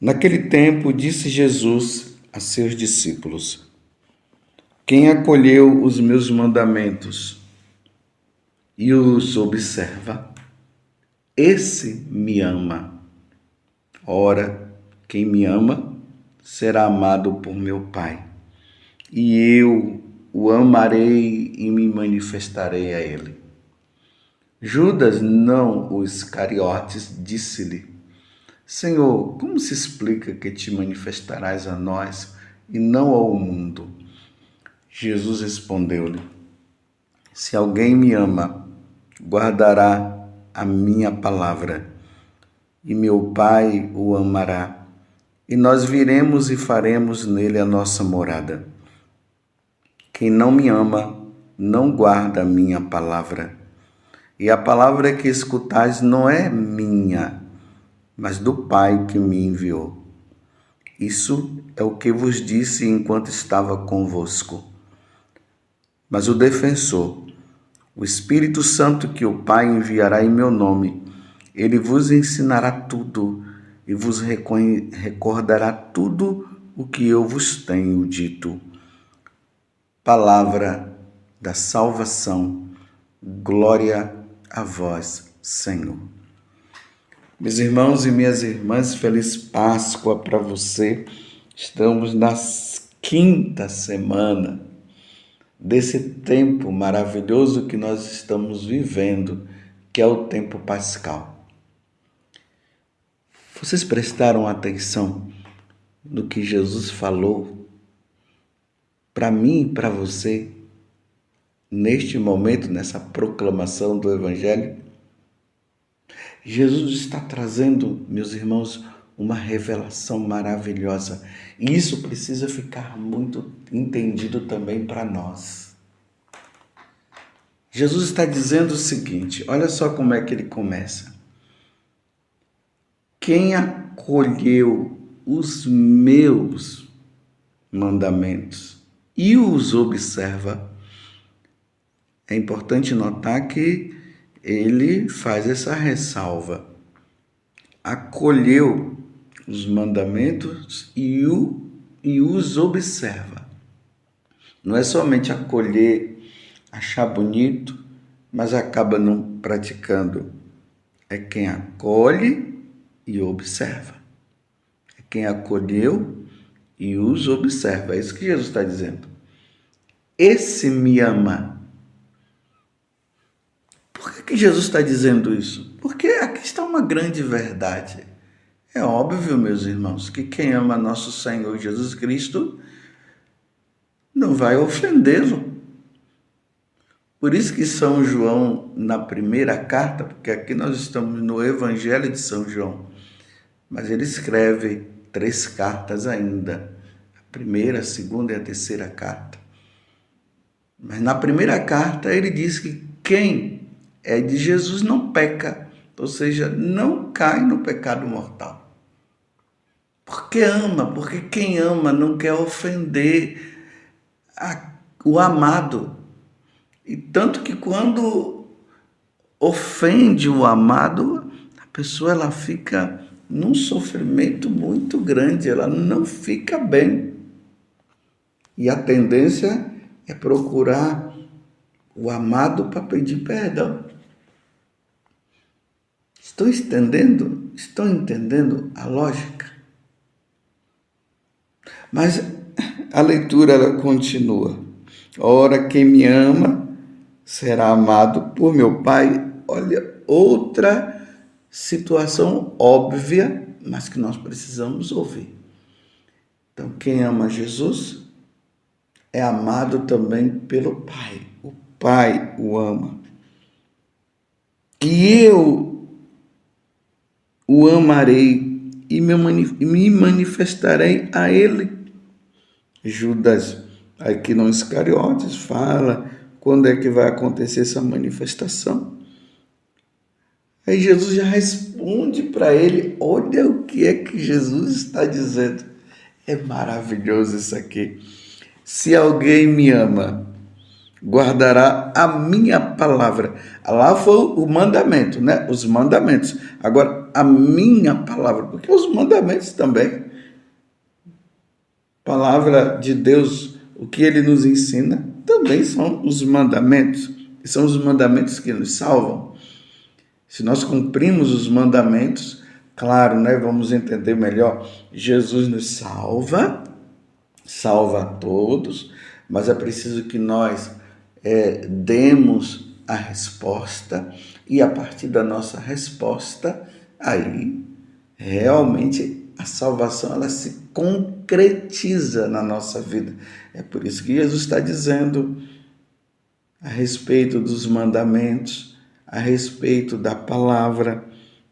Naquele tempo, disse Jesus a seus discípulos: Quem acolheu os meus mandamentos e os observa, esse me ama. Ora, quem me ama será amado por meu Pai, e eu o amarei e me manifestarei a ele. Judas, não o Iscariotes, disse-lhe: Senhor, como se explica que te manifestarás a nós e não ao mundo? Jesus respondeu-lhe: Se alguém me ama, guardará a minha palavra, e meu Pai o amará, e nós viremos e faremos nele a nossa morada. Quem não me ama, não guarda a minha palavra, e a palavra que escutais não é minha, mas do Pai que me enviou. Isso é o que vos disse enquanto estava convosco. Mas o defensor, o Espírito Santo que o Pai enviará em meu nome, ele vos ensinará tudo e vos recordará tudo o que eu vos tenho dito. Palavra da salvação. Glória a vós, Senhor. Meus irmãos e minhas irmãs, feliz Páscoa para você. Estamos na quinta semana desse tempo maravilhoso que nós estamos vivendo, que é o tempo pascal. Vocês prestaram atenção no que Jesus falou para mim e para você neste momento, nessa proclamação do Evangelho? Jesus está trazendo, meus irmãos, uma revelação maravilhosa. E isso precisa ficar muito entendido também para nós. Jesus está dizendo o seguinte, olha só como é que ele começa. Quem acolheu os meus mandamentos e os observa. É importante notar que ele faz essa ressalva. Acolheu os mandamentos e os observa. Não é somente acolher, achar bonito, mas acaba não praticando. É quem acolhe e observa. É quem acolheu e os observa. É isso que Jesus está dizendo. Esse me ama. Por que Jesus está dizendo isso? Porque aqui está uma grande verdade. É óbvio, meus irmãos, que quem ama nosso Senhor Jesus Cristo não vai ofendê-lo. Por isso que São João, na primeira carta, porque aqui nós estamos no Evangelho de São João, mas ele escreve 3 cartas ainda, a primeira, a segunda e a terceira carta. Mas na primeira carta ele diz que quem é de Jesus não peca, ou seja, não cai no pecado mortal. Porque ama, porque quem ama não quer ofender o amado. E tanto que quando ofende o amado, a pessoa ela fica num sofrimento muito grande, ela não fica bem. E a tendência é procurar o amado para pedir perdão. Estão entendendo? Estão entendendo a lógica? Mas a leitura ela continua. Ora, quem me ama será amado por meu Pai. Olha, outra situação óbvia, mas que nós precisamos ouvir. Então, quem ama Jesus é amado também pelo Pai. O Pai o ama. E eu o amarei e me manifestarei a ele. Judas, aqui no Iscariotes, fala quando é que vai acontecer essa manifestação. Aí Jesus já responde para ele, olha o que é que Jesus está dizendo. É maravilhoso isso aqui. Se alguém me ama, guardará a minha palavra. Lá foi o mandamento, né? Os mandamentos. Agora, a minha palavra, porque os mandamentos também, palavra de Deus, o que ele nos ensina, também são os mandamentos. E são os mandamentos que nos salvam. Se nós cumprimos os mandamentos, claro, né? Vamos entender melhor. Jesus nos salva a todos, mas é preciso que nós demos a resposta, e a partir da nossa resposta, aí realmente a salvação ela se concretiza na nossa vida. É por isso que Jesus está dizendo a respeito dos mandamentos, a respeito da palavra.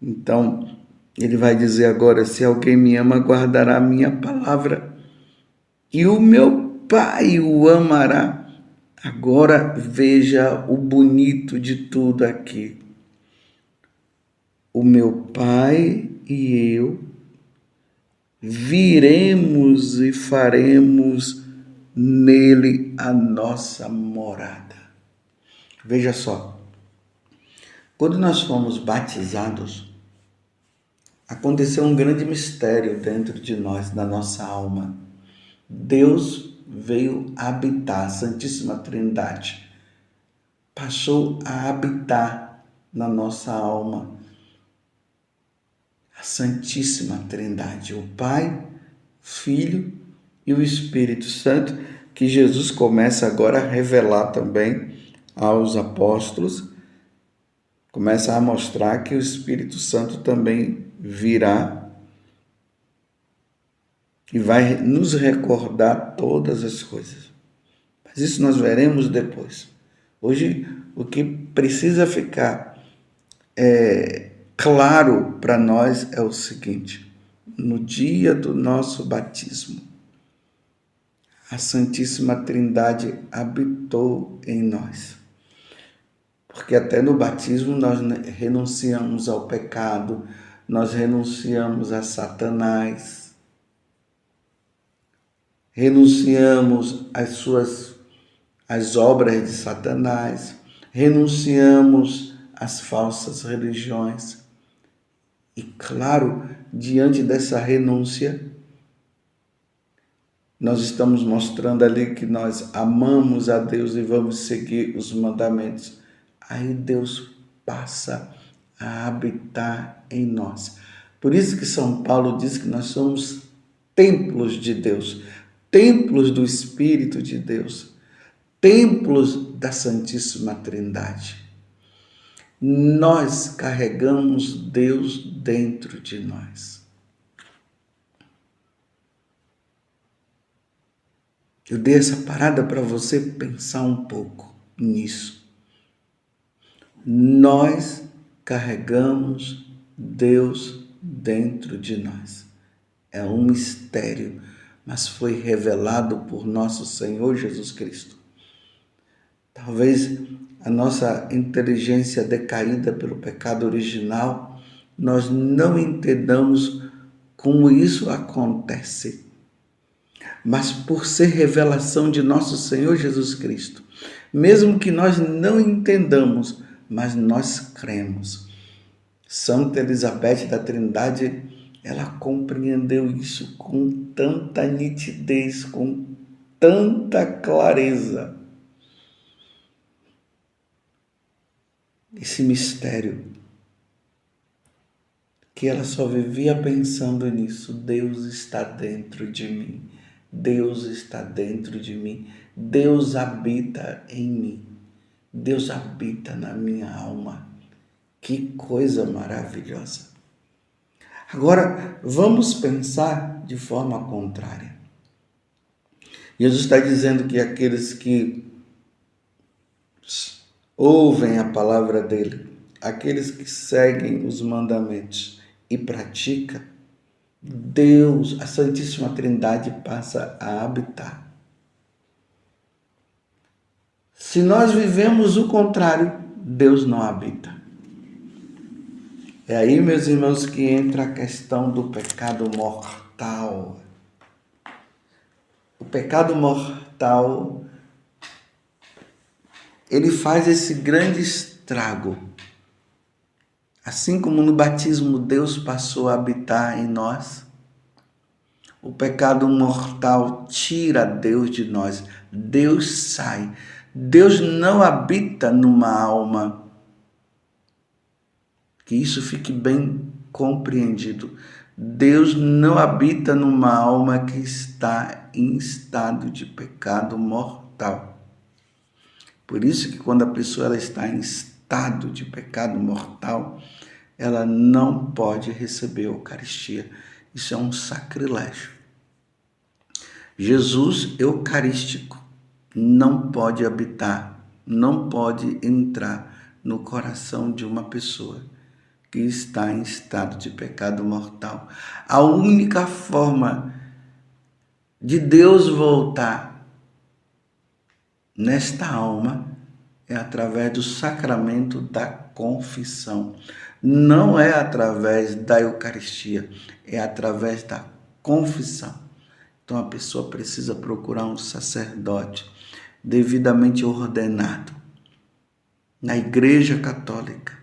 Então, ele vai dizer agora: se alguém me ama, guardará a minha palavra, e o meu Pai o amará. Agora veja o bonito de tudo aqui. O meu Pai e eu viremos e faremos nele a nossa morada. Veja só, quando nós fomos batizados, aconteceu um grande mistério dentro de nós, na nossa alma. Deus veio habitar, a Santíssima Trindade passou a habitar na nossa alma. A Santíssima Trindade, o Pai, o Filho e o Espírito Santo, que Jesus começa agora a revelar também aos apóstolos, começa a mostrar que o Espírito Santo também virá e vai nos recordar todas as coisas. Mas isso nós veremos depois. Hoje, o que precisa ficar claro para nós é o seguinte: no dia do nosso batismo, a Santíssima Trindade habitou em nós. Porque até no batismo nós renunciamos ao pecado, nós renunciamos a Satanás, renunciamos às obras de Satanás, renunciamos às falsas religiões. E claro, diante dessa renúncia, nós estamos mostrando ali que nós amamos a Deus e vamos seguir os mandamentos. Aí Deus passa a habitar em nós. Por isso que São Paulo diz que nós somos templos de Deus, templos do Espírito de Deus, templos da Santíssima Trindade. Nós carregamos Deus dentro de nós. Eu dei essa parada para você pensar um pouco nisso. Nós carregamos Deus dentro de nós. É um mistério, mas foi revelado por nosso Senhor Jesus Cristo. Talvez a nossa inteligência decaída pelo pecado original, nós não entendamos como isso acontece. Mas por ser revelação de nosso Senhor Jesus Cristo, mesmo que nós não entendamos, mas nós cremos. Santa Elizabeth da Trindade, ela compreendeu isso com tanta nitidez, com tanta clareza. Esse mistério, que ela só vivia pensando nisso: Deus está dentro de mim, Deus está dentro de mim, Deus habita em mim, Deus habita na minha alma. Que coisa maravilhosa! Agora, vamos pensar de forma contrária. Jesus está dizendo que aqueles que ouvem a palavra dele, aqueles que seguem os mandamentos e praticam, Deus, a Santíssima Trindade, passa a habitar. Se nós vivemos o contrário, Deus não habita. É aí, meus irmãos, que entra a questão do pecado mortal. O pecado mortal ele faz esse grande estrago. Assim como no batismo Deus passou a habitar em nós, o pecado mortal tira Deus de nós. Deus sai. Deus não habita numa alma. Que isso fique bem compreendido. Deus não habita numa alma que está em estado de pecado mortal. Por isso que quando a pessoa ela está em estado de pecado mortal, ela não pode receber a Eucaristia. Isso é um sacrilégio. Jesus eucarístico não pode habitar, não pode entrar no coração de uma pessoa que está em estado de pecado mortal. A única forma de Deus voltar nesta alma é através do sacramento da confissão. Não é através da Eucaristia, é através da confissão. Então a pessoa precisa procurar um sacerdote devidamente ordenado na Igreja Católica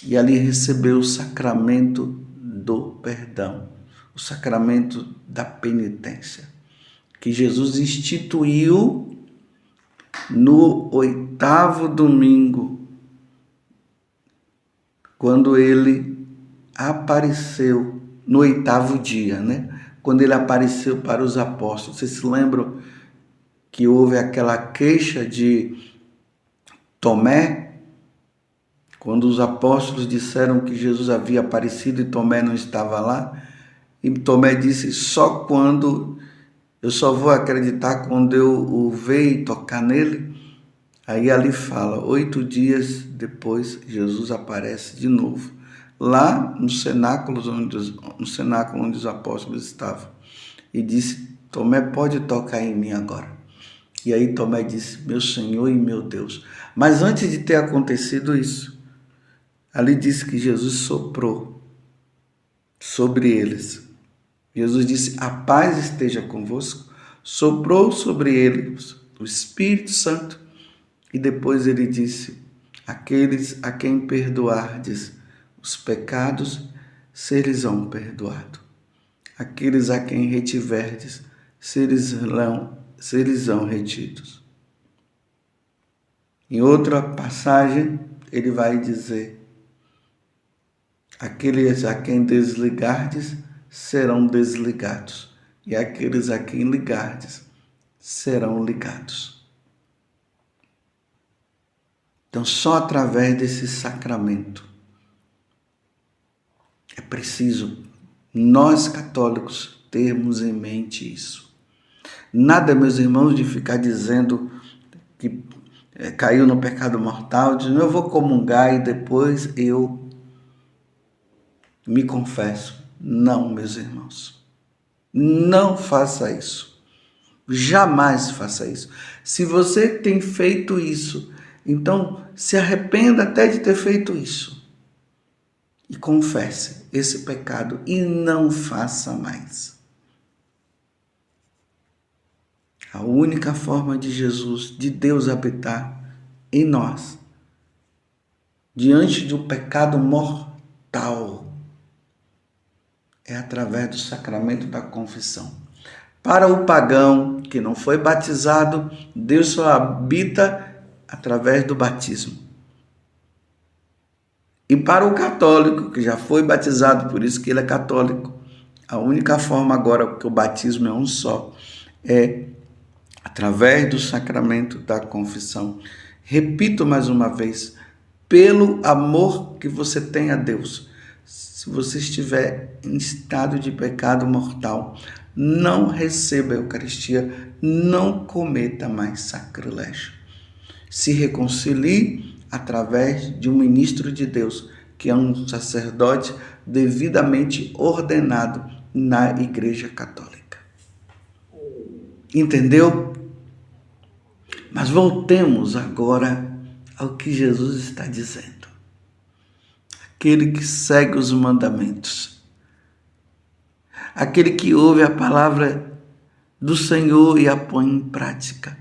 e ali receber o sacramento do perdão, o sacramento da penitência, que Jesus instituiu no 8º domingo, quando ele apareceu, no 8º dia, quando ele apareceu para os apóstolos. Vocês se lembram que houve aquela queixa de Tomé, quando os apóstolos disseram que Jesus havia aparecido e Tomé não estava lá? E Tomé disse, eu só vou acreditar quando eu o ver e tocar nele. Aí ali fala, 8 dias depois, Jesus aparece de novo, lá no cenáculo onde os apóstolos estavam, e disse, Tomé, pode tocar em mim agora. E aí Tomé disse, meu Senhor e meu Deus. Mas antes de ter acontecido isso, ali disse que Jesus soprou sobre eles. Jesus disse, a paz esteja convosco, soprou sobre eles o Espírito Santo. E depois ele disse, aqueles a quem perdoardes os pecados, ser-lhes-ão perdoado. Aqueles a quem retiverdes, ser-lhes-ão retidos. Em outra passagem, ele vai dizer, aqueles a quem desligardes, serão desligados. E aqueles a quem ligardes, serão ligados. Então, só através desse sacramento é preciso nós católicos termos em mente isso. Nada, meus irmãos, de ficar dizendo que caiu no pecado mortal, dizendo eu vou comungar e depois eu me confesso. Não, meus irmãos, não faça isso. Jamais faça isso. Se você tem feito isso, então se arrependa até de ter feito isso e confesse esse pecado e não faça mais. A única forma de Jesus, de Deus habitar em nós, diante de um pecado mortal, é através do sacramento da confissão. Para o pagão que não foi batizado, Deus só habita através do batismo. E para o católico, que já foi batizado, por isso que ele é católico, a única forma agora, que o batismo é um só, é através do sacramento da confissão. Repito mais uma vez, pelo amor que você tem a Deus, se você estiver em estado de pecado mortal, não receba a Eucaristia, não cometa mais sacrilégio. Se reconcilie através de um ministro de Deus, que é um sacerdote devidamente ordenado na Igreja Católica. Entendeu? Mas voltemos agora ao que Jesus está dizendo. Aquele que segue os mandamentos, aquele que ouve a palavra do Senhor e a põe em prática,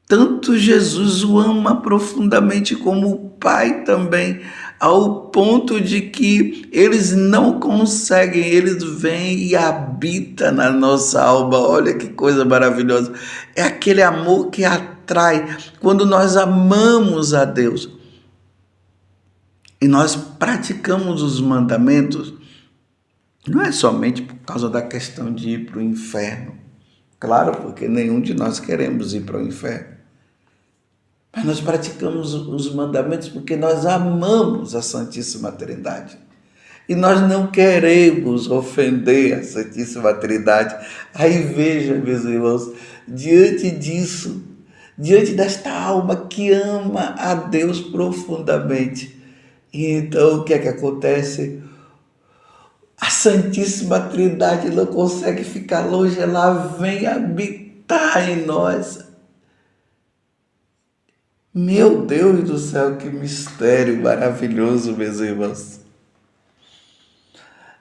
Tanto Jesus o ama profundamente como o Pai também, ao ponto de que eles não conseguem, eles vêm e habitam na nossa alma. Olha que coisa maravilhosa. É aquele amor que atrai quando nós amamos a Deus e nós praticamos os mandamentos. Não é somente por causa da questão de ir para o inferno. Claro, porque nenhum de nós queremos ir para o inferno. Mas nós praticamos os mandamentos porque nós amamos a Santíssima Trindade. E nós não queremos ofender a Santíssima Trindade. Aí veja, meus irmãos, diante disso, diante desta alma que ama a Deus profundamente, e então o que é que acontece? A Santíssima Trindade não consegue ficar longe, ela vem habitar em nós. Meu Deus do céu, que mistério maravilhoso, meus irmãos.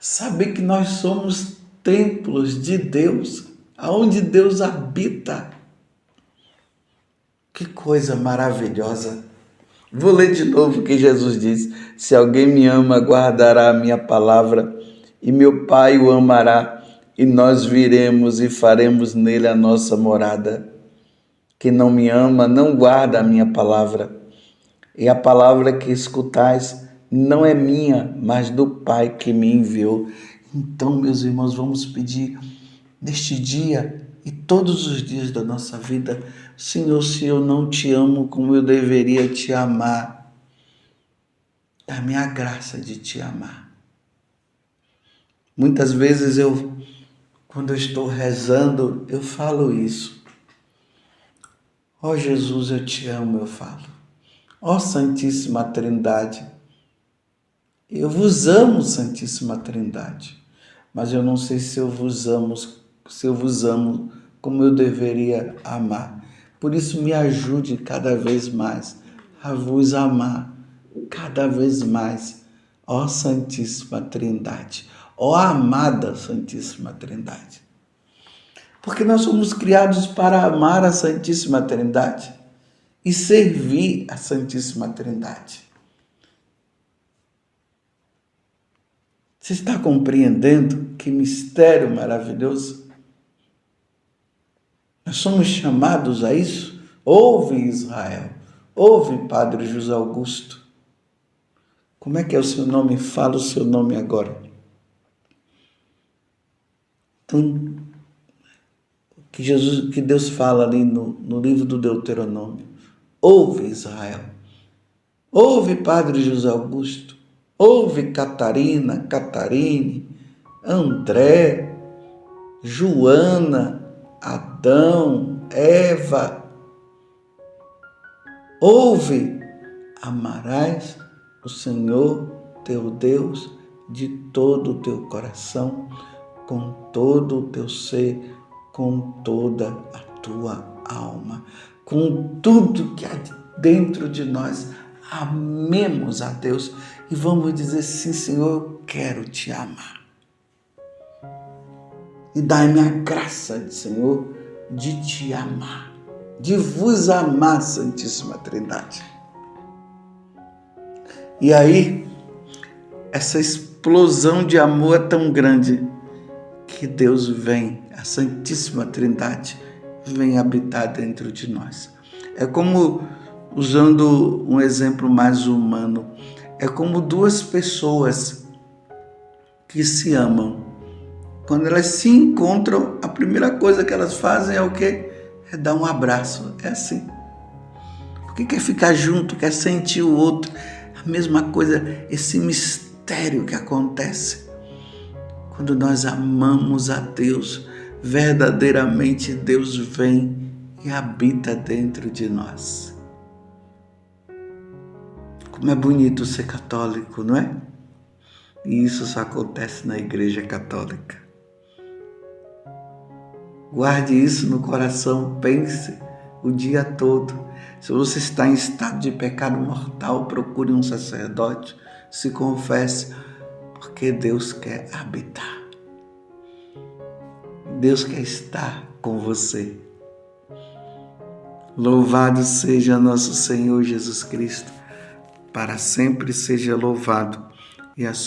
Saber que nós somos templos de Deus, aonde Deus habita. Que coisa maravilhosa. Vou ler de novo o que Jesus diz: se alguém me ama, guardará a minha palavra, e meu Pai o amará, e nós viremos e faremos nele a nossa morada. Quem não me ama não guarda a minha palavra, e a palavra que escutais não é minha, mas do Pai que me enviou. Então, meus irmãos, vamos pedir neste dia e todos os dias da nossa vida: Senhor, se eu não te amo como eu deveria te amar, dá-me a graça de te amar. Muitas vezes quando eu estou rezando, eu falo isso. Ó Jesus, eu te amo, eu falo. Ó Santíssima Trindade, eu vos amo, Santíssima Trindade, mas eu não sei se eu vos amo como eu deveria amar. Por isso me ajude cada vez mais a vos amar cada vez mais, ó Santíssima Trindade, ó amada Santíssima Trindade. Porque nós somos criados para amar a Santíssima Trindade e servir a Santíssima Trindade. Você está compreendendo que mistério maravilhoso? Nós somos chamados a isso? Ouve, Israel, ouve, Padre José Augusto. Como é que é o seu nome? Fala o seu nome agora. Então, que Deus fala ali no livro do Deuteronômio. Ouve, Israel. Ouve, Padre José Augusto. Ouve, Catarina, Catarine, André, Joana, Adão, Eva. Ouve, amarás o Senhor teu Deus de todo o teu coração, com todo o teu ser, com toda a tua alma, com tudo que há dentro de nós. Amemos a Deus e vamos dizer: sim, Senhor, eu quero te amar. E dai-me a graça, Senhor, de te amar, de vos amar, Santíssima Trindade. E aí, essa explosão de amor é tão grande que Deus vem, a Santíssima Trindade, vem habitar dentro de nós. É como, usando um exemplo mais humano, é como duas pessoas que se amam. Quando elas se encontram, a primeira coisa que elas fazem é o quê? É dar um abraço. É assim. Porque quer ficar junto, quer sentir o outro. A mesma coisa, esse mistério que acontece quando nós amamos a Deus, verdadeiramente Deus vem e habita dentro de nós. Como é bonito ser católico, não é? E isso só acontece na Igreja Católica. Guarde isso no coração, pense o dia todo. Se você está em estado de pecado mortal, procure um sacerdote, se confesse, porque Deus quer habitar. Deus quer estar com você. Louvado seja nosso Senhor Jesus Cristo, para sempre seja louvado, e a sua